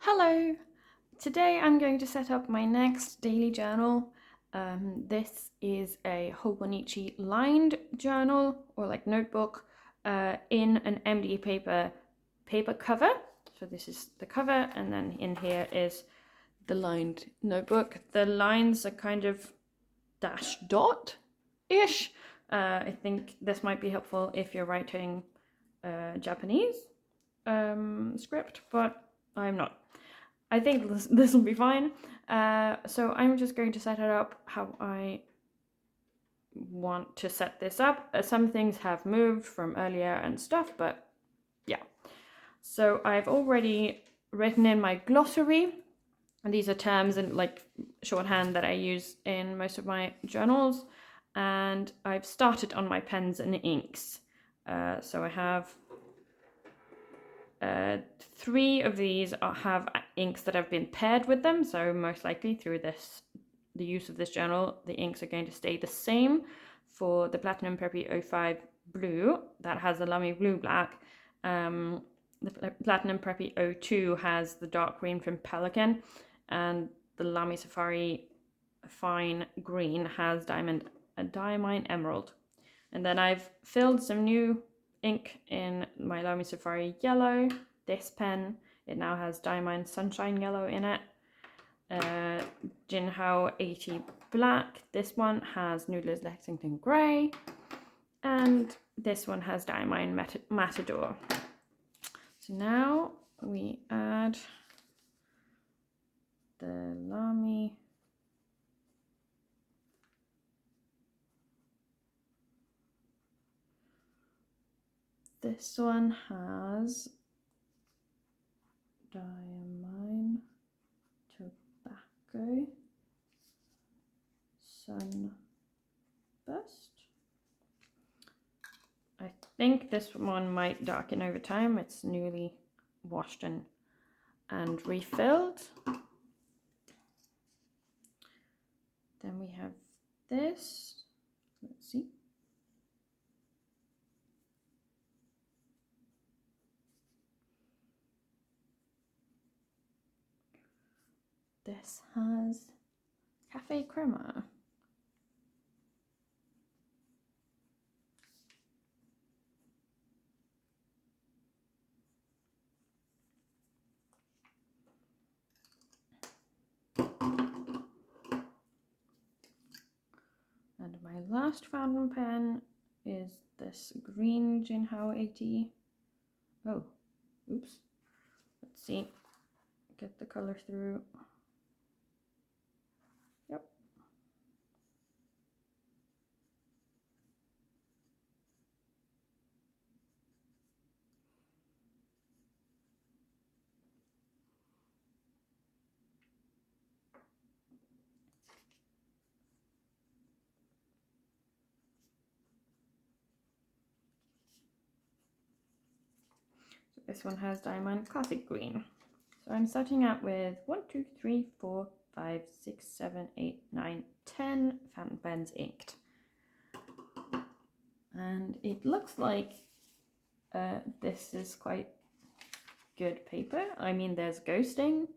Hello! Today I'm going to set up my next daily journal. This is a Hobonichi lined journal or like notebook in an MD paper cover. So this is the cover, and then in here is the lined notebook. The lines are kind of dash dot-ish. I think this might be helpful if you're writing Japanese script, but I'm not. I think this will be fine. So I'm just going to set it up how I want to set this up. Some things have moved from earlier and stuff, but yeah. So I've already written in my glossary. And these are terms in like shorthand that I use in most of my journals. And I've started on my pens and inks. So I have 3 of these have inks that have been paired with them, so most likely through the use of this journal, the inks are going to stay the same. For the Platinum Preppy 05 Blue, that has the Lummy Blue Black. The Platinum Preppy 02 has the dark green from Pelican, and the Lamy Safari Fine Green has Diamine Emerald. And then I've filled some new ink in my Lamy Safari Yellow. This pen, it now has Diamine Sunshine Yellow in it. Jinhao 80 Black. This one has Noodler's Lexington Grey. And this one has Diamine Matador. So now we add the Lamy. This one has Diamine Tobacco Sunburst. I think this one might darken over time. It's newly washed and refilled. Then we have this. Let's see. This has Cafe Crema. And my last fountain pen is this green Jinhao 80. Oh, oops. Let's see. Get the color through. Yep. So this one has Diamond Classic Green. So I'm starting out with 1, 2, 3, 4, 5, 6, 7, 8, 9, 10 fountain pens inked. And it looks like this is quite good paper. I mean, there's ghosting,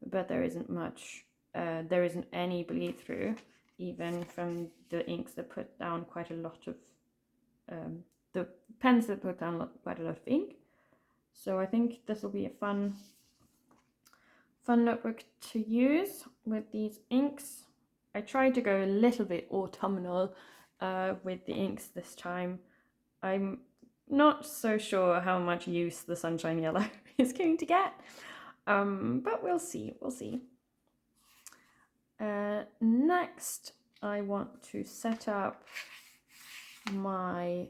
but there isn't much, there isn't any bleed through, even from the inks that put down quite a lot of, the pens that put down quite a lot of ink. So I think this will be a fun notebook to use with these inks. I tried to go a little bit autumnal with the inks this time. I'm not so sure how much use the Sunshine Yellow is going to get, but we'll see. Next, I want to set up my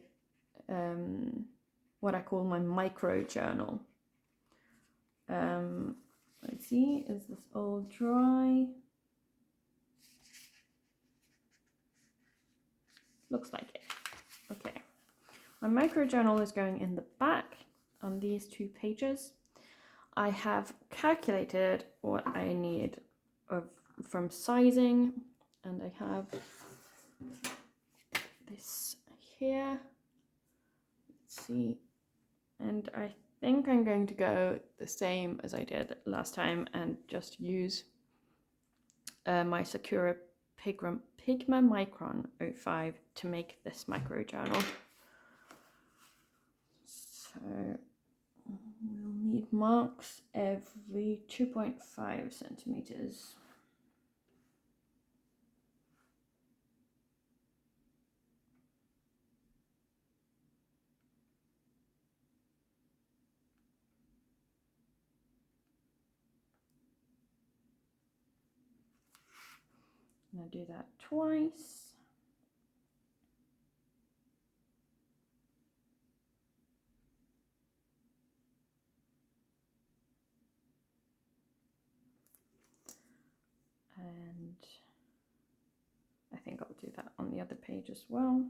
what I call my micro journal. Let's see, is this all dry? Looks like it. Okay. My micro journal is going in the back on these 2 pages. I have calculated what I need from sizing, and I have this here. Let's see. And I think I'm going to go the same as I did last time and just use my Sakura Pigma Micron 05 to make this micro journal. So we'll need marks every 2.5 centimeters. I'm going to do that twice. And I think I'll do that on the other page as well.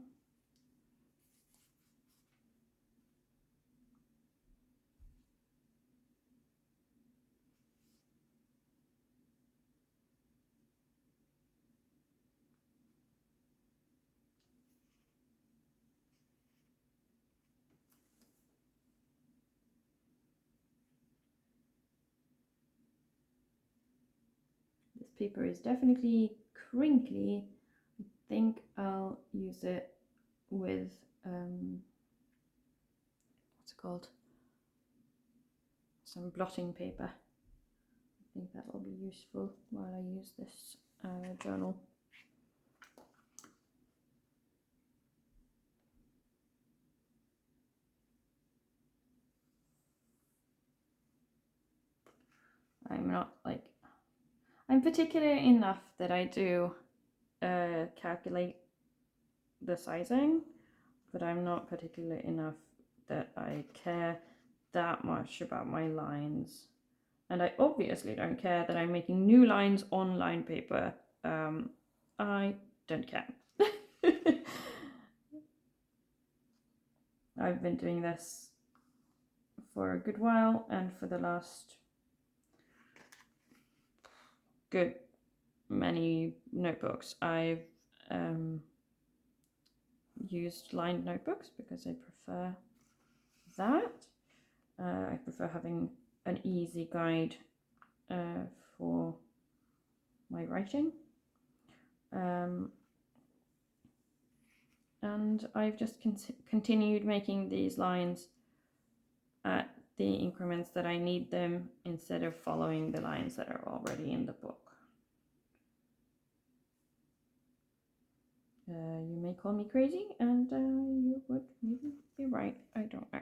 This paper is definitely crinkly. I think I'll use it with what's it called? Some blotting paper. I think that will be useful while I use this journal. I'm particular enough that I do calculate the sizing, but I'm not particular enough that I care that much about my lines. And I obviously don't care that I'm making new lines on line paper. I don't care. I've been doing this for a good while, and for the last good many notebooks I've used lined notebooks because I prefer that. I prefer having an easy guide for my writing. And I've just continued making these lines at the increments that I need them instead of following the lines that are already in the book. You may call me crazy, and you would maybe be right. I don't know.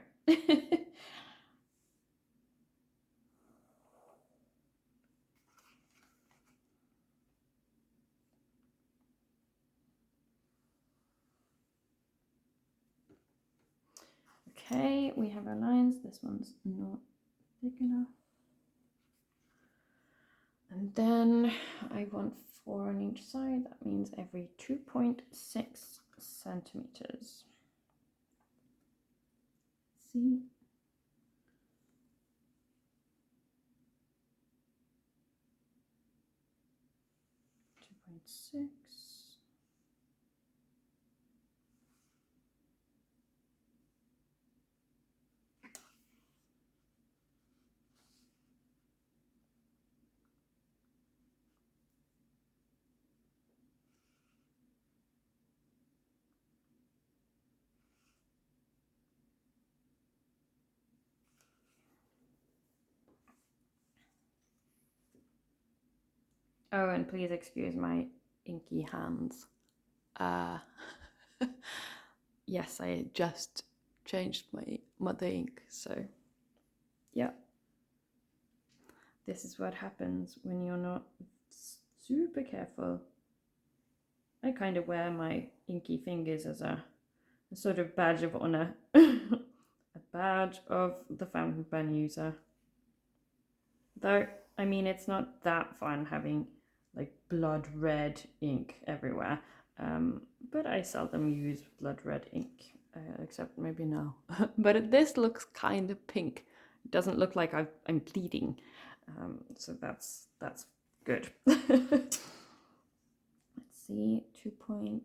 Okay, we have our lines. This one's not thick enough. And then I want 4 on each side. That means every 2.6 centimeters. See? 2.6. Oh, and please excuse my inky hands. Yes, I just changed my mother ink, so yeah. This is what happens when you're not super careful. I kind of wear my inky fingers as a sort of badge of honor. A badge of the fountain pen user. Though, I mean, it's not that fun having like blood red ink everywhere. But I seldom use blood red ink, except maybe now. But this looks kind of pink. It doesn't look like I'm bleeding. So that's good. Let's see, 2.6.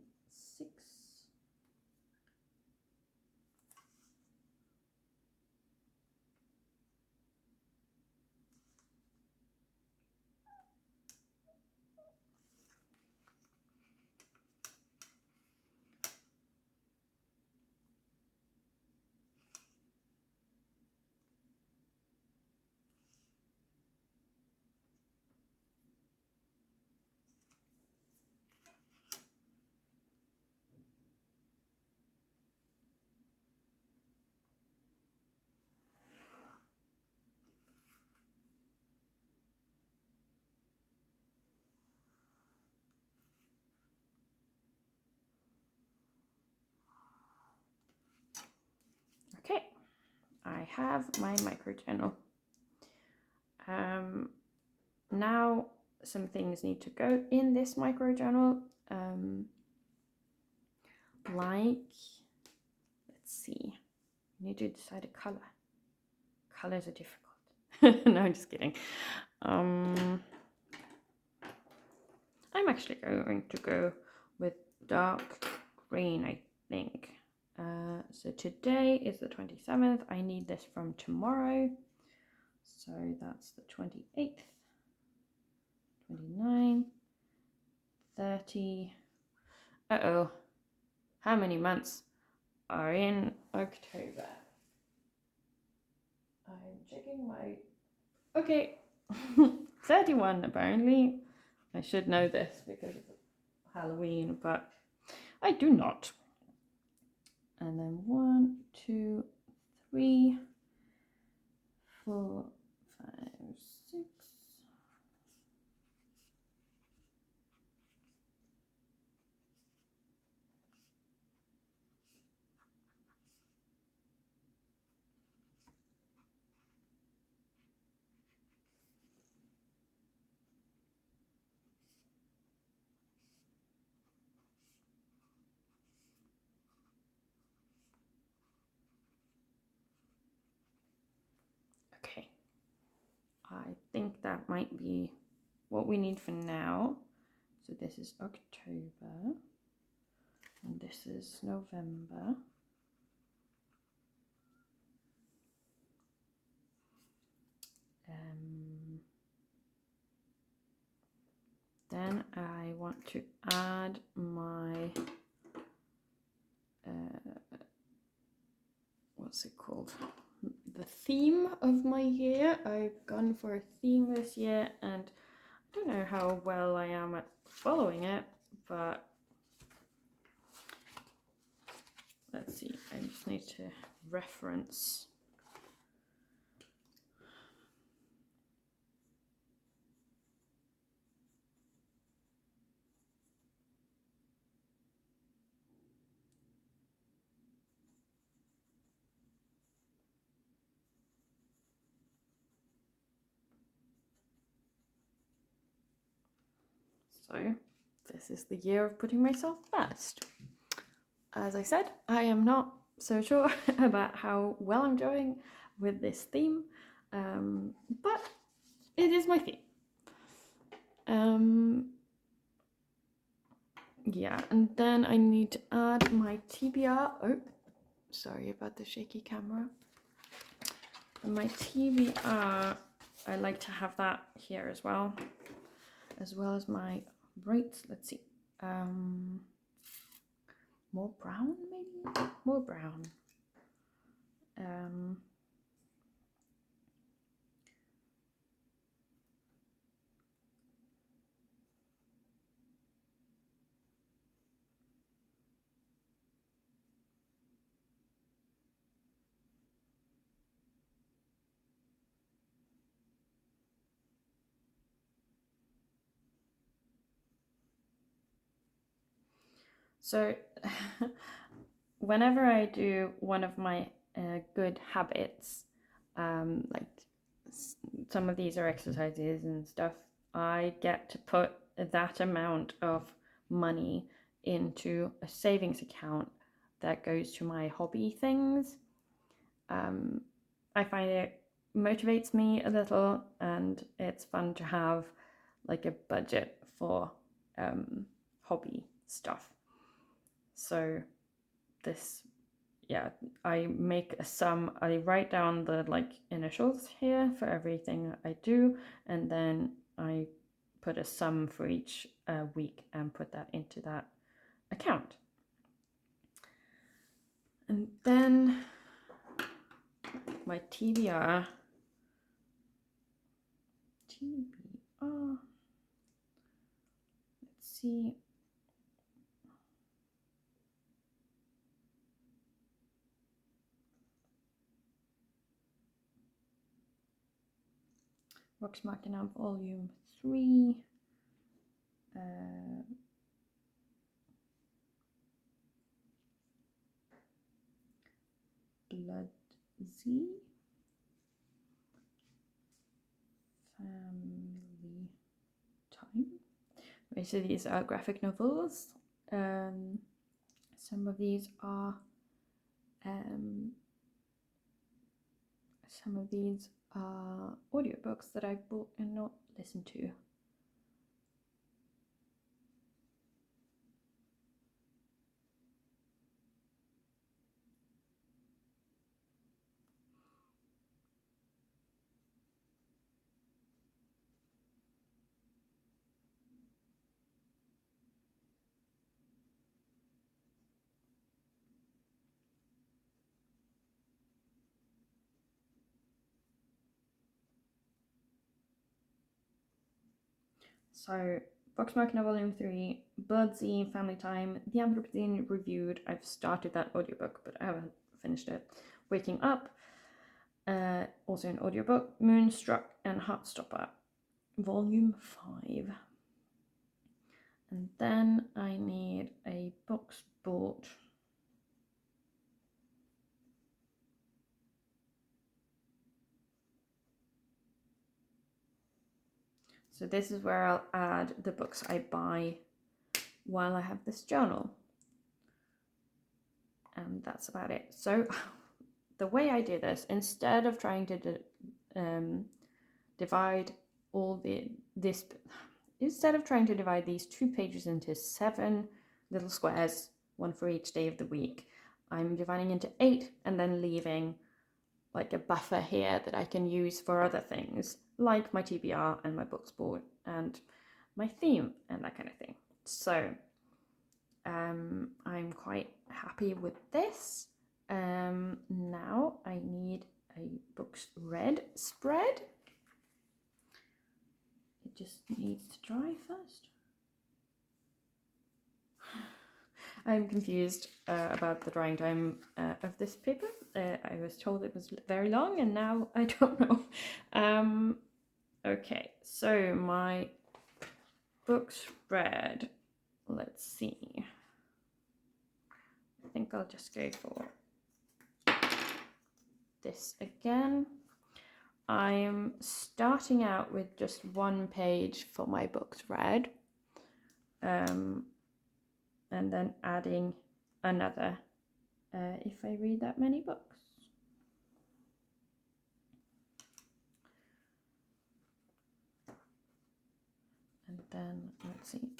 I have my micro journal. Now some things need to go in this micro journal. Like, let's see, I need to decide a color. Colors are difficult. No, I'm just kidding. I'm actually going to go with dark green, I think. So today is the 27th. I need this from tomorrow. So that's the 28th, 29, 30. Uh-oh. How many months are in October? I'm checking my... Okay. 31 apparently. I should know this because of Halloween, but I do not. And then 1, 2, 3, 4, 5, 6. Okay. I think that might be what we need for now. So this is October, and this is November. Then I want to add my, what's it called? The theme of my year. I've gone for a theme this year, and I don't know how well I am at following it, but let's see. I just need to reference. So this is the year of putting myself first. As I said, I am not so sure about how well I'm doing with this theme, but it is my theme. Yeah, and then I need to add my TBR. Oh, sorry about the shaky camera. And my TBR, I like to have that here as well as my rates. Let's see. More brown, maybe? More brown. So whenever I do one of my good habits, like some of these are exercises and stuff, I get to put that amount of money into a savings account that goes to my hobby things. I find it motivates me a little, and it's fun to have like a budget for hobby stuff. So this, yeah, I make a sum. I write down the like initials here for everything I do, and then I put a sum for each week and put that into that account. And then my TBR. Let's see. Vox Machina Volume 3. Blood Z. Family Time. Most of these are graphic novels. Some of these are audiobooks that I've bought and not listened to. So, Boxmark Volume 3, Birdsey, Family Time, The Anthropocene Reviewed. I've started that audiobook, but I haven't finished it. Waking Up, also an audiobook. Moonstruck and Heartstopper, Volume 5. And then I need a box bought. So this is where I'll add the books I buy while I have this journal. And that's about it. So the way I do this, instead of trying to divide these 2 pages into 7 little squares, one for each day of the week, I'm dividing into 8 and then leaving like a buffer here that I can use for other things, like my TBR and my books board and my theme and that kind of thing. So I'm quite happy with this. Now I need a books read spread. It just needs to dry first. I'm confused about the drying time of this paper. I was told it was very long and now I don't know. Okay, so my book spread, let's see. I think I'll just go for this again. I'm starting out with just 1 page for my books read, and then adding another if I read that many books. And then let's see.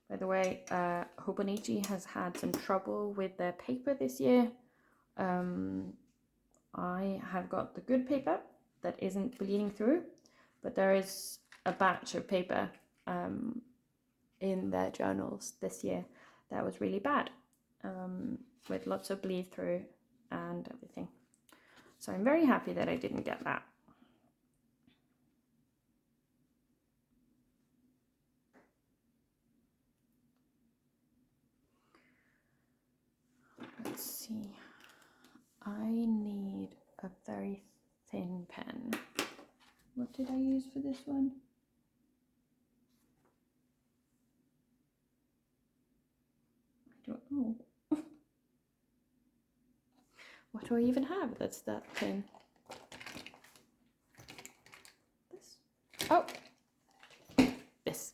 By the way, Hobonichi has had some trouble with their paper this year. I have got the good paper that isn't bleeding through, but there is a batch of paper in their journals this year that was really bad, with lots of bleed through and everything. So I'm very happy that I didn't get that. Let's see. I need a very thin pen. What did I use for this one? I don't know. What do I even have that's that thin? This? Oh! This.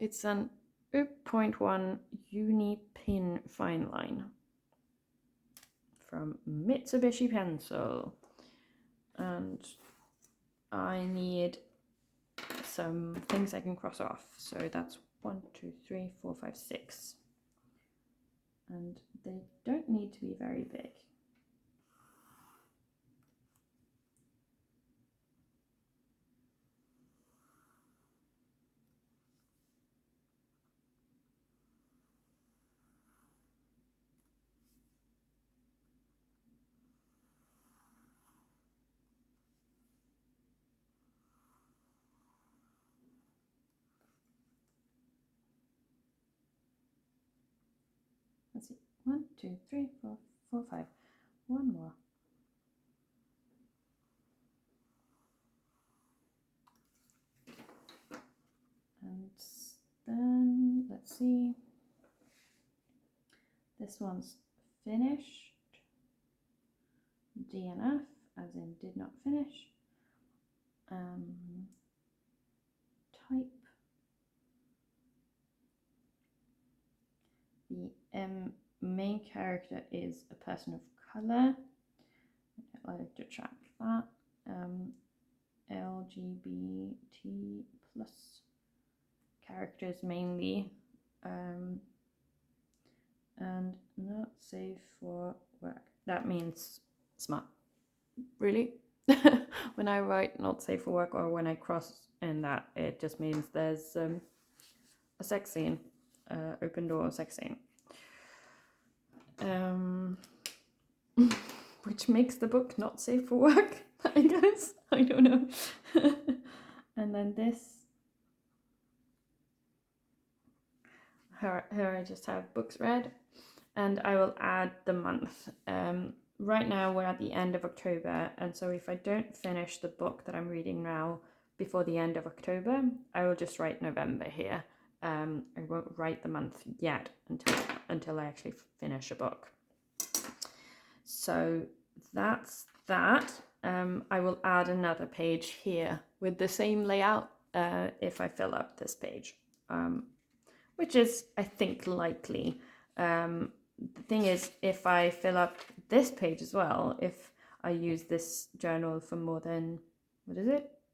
It's an 0.1 uni pin fine line from Mitsubishi Pencil, and I need some things I can cross off. So that's 1, 2, 3, 4, 5, 6, and they don't need to be very big. Let's see, 1, 2, 3, 4, 4, 5. One more. then let's see. This one's finished. DNF, as in did not finish. Type. The main character is a person of color. I like to track that. LGBT plus characters mainly. And not safe for work. That means smart. Really? When I write not safe for work, or when I cross in that, it just means there's a sex scene, open door sex scene. Which makes the book not safe for work, I guess. I don't know. And then this. Here I just have books read, and I will add the month. Right now we're at the end of October, and so if I don't finish the book that I'm reading now before the end of October, I will just write November here. I won't write the month yet until I actually finish a book. So that's that. I will add another page here with the same layout if I fill up this page, which is, I think, likely. The thing is, if I fill up this page as well, if I use this journal for more than,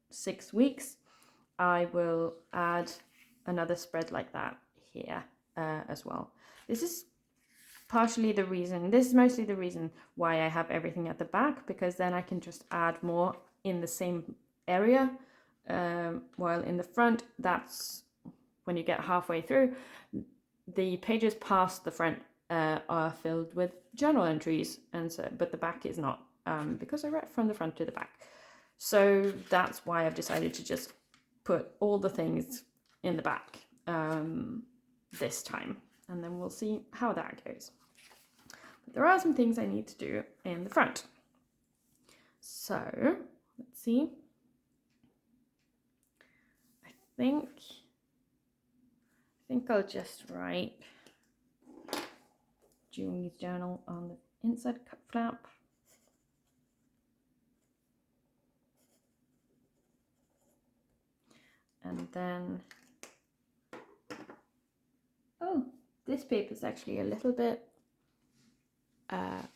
6 weeks, I will add another spread like that here as well. This is mostly the reason why I have everything at the back, because then I can just add more in the same area, while in the front, that's when you get halfway through, the pages past the front are filled with journal entries, but the back is not, because I read from the front to the back. So that's why I've decided to just put all the things in the back this time, and then we'll see how that goes. But there are some things I need to do in the front. So let's see. I think I'll just write Julie's journal on the inside flap. And then, oh, this paper is actually a little bit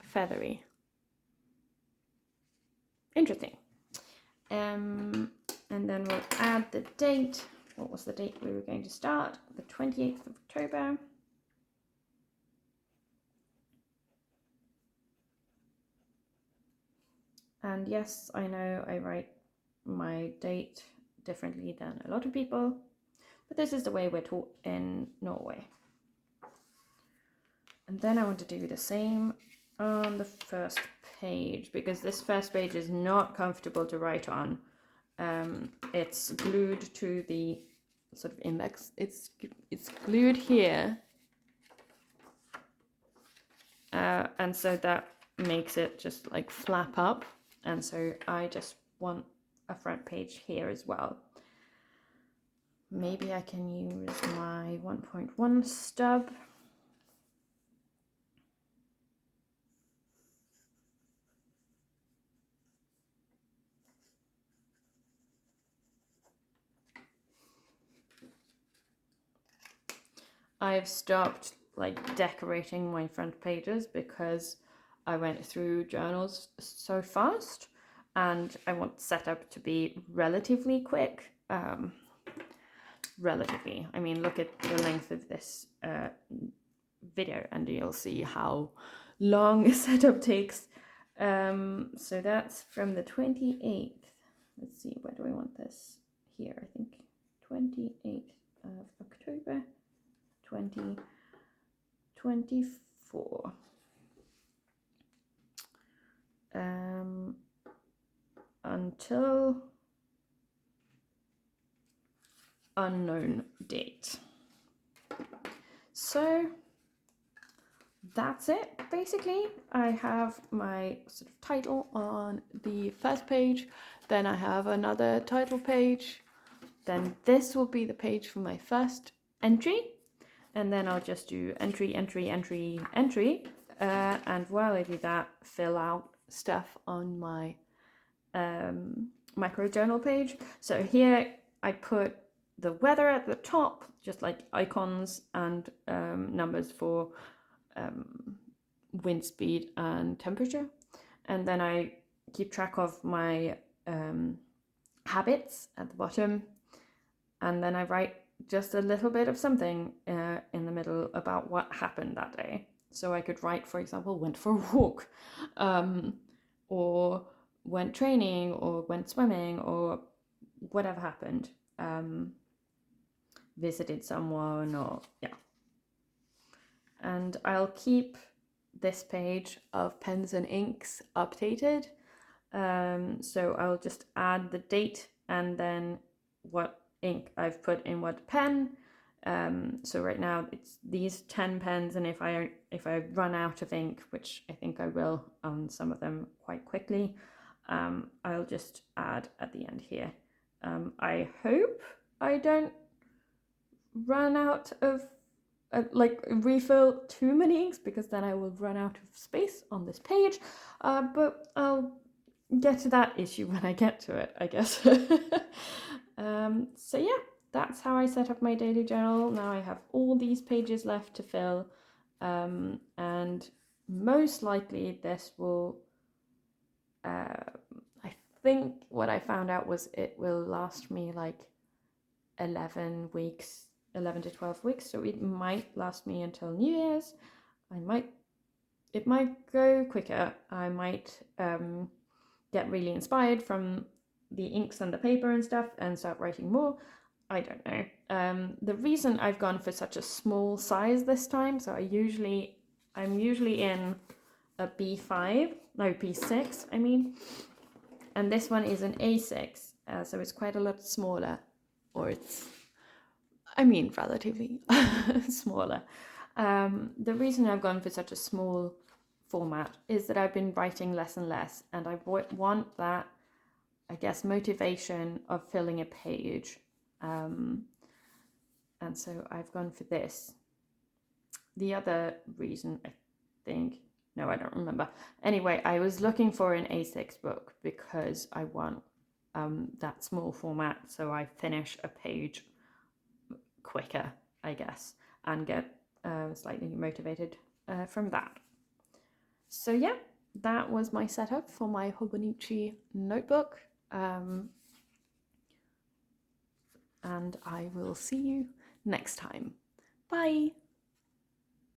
feathery. Interesting. And then we'll add the date. What was the date we were going to start? The 28th of October. And yes, I know I write my date differently than a lot of people, but this is the way we're taught in Norway. And then I want to do the same on the first page, because this first page is not comfortable to write on. It's glued to the sort of index. It's glued here, and so that makes it just like flap up. And so I just want a front page here as well. Maybe I can use my 1.1 stub. I've stopped like decorating my front pages because I went through journals so fast, and I want setup to be relatively quick. Relatively, I mean, look at the length of this video and you'll see how long a setup takes. So that's from the 28th. Let's see, where do I want this? Here, I think 28th of October 2024. Until unknown date. So that's it, basically. I have my sort of title on the first page, then I have another title page, then this will be the page for my first entry, and then I'll just do entry, entry, entry, entry, and while I do that, fill out stuff on my micro journal page. So here I put the weather at the top, just like icons and numbers for wind speed and temperature, and then I keep track of my habits at the bottom, and then I write just a little bit of something in the middle about what happened that day. So I could write, for example, went for a walk, or went training, or went swimming, or whatever happened. Visited someone, or yeah. And I'll keep this page of pens and inks updated. So I'll just add the date and then what ink I've put in what pen. So right now it's these 10 pens, and if I run out of ink, which I think I will on some of them quite quickly, I'll just add at the end here. I hope I don't run out of refill too many inks, because then I will run out of space on this page, but I'll get to that issue when I get to it, I guess. So yeah, that's how I set up my daily journal. Now I have all these pages left to fill, and most likely this will, I think what I found out was it will last me like 11 to 12 weeks, so it might last me until New Year's. It might go quicker. I might get really inspired from the inks and the paper and stuff and start writing more. I don't know. The reason I've gone for such a small size this time, so I'm usually in a P6, I mean, and this one is an A6, so it's quite a lot smaller, or it's, I mean, relatively smaller. The reason I've gone for such a small format is that I've been writing less and less, and I want that, I guess, motivation of filling a page, and so I've gone for this. The other reason, I think, no, I don't remember. Anyway, I was looking for an A6 book because I want that small format, so I finish a page quicker, I guess, and get slightly motivated from that. So yeah, that was my setup for my Hobonichi notebook, and I will see you next time. Bye!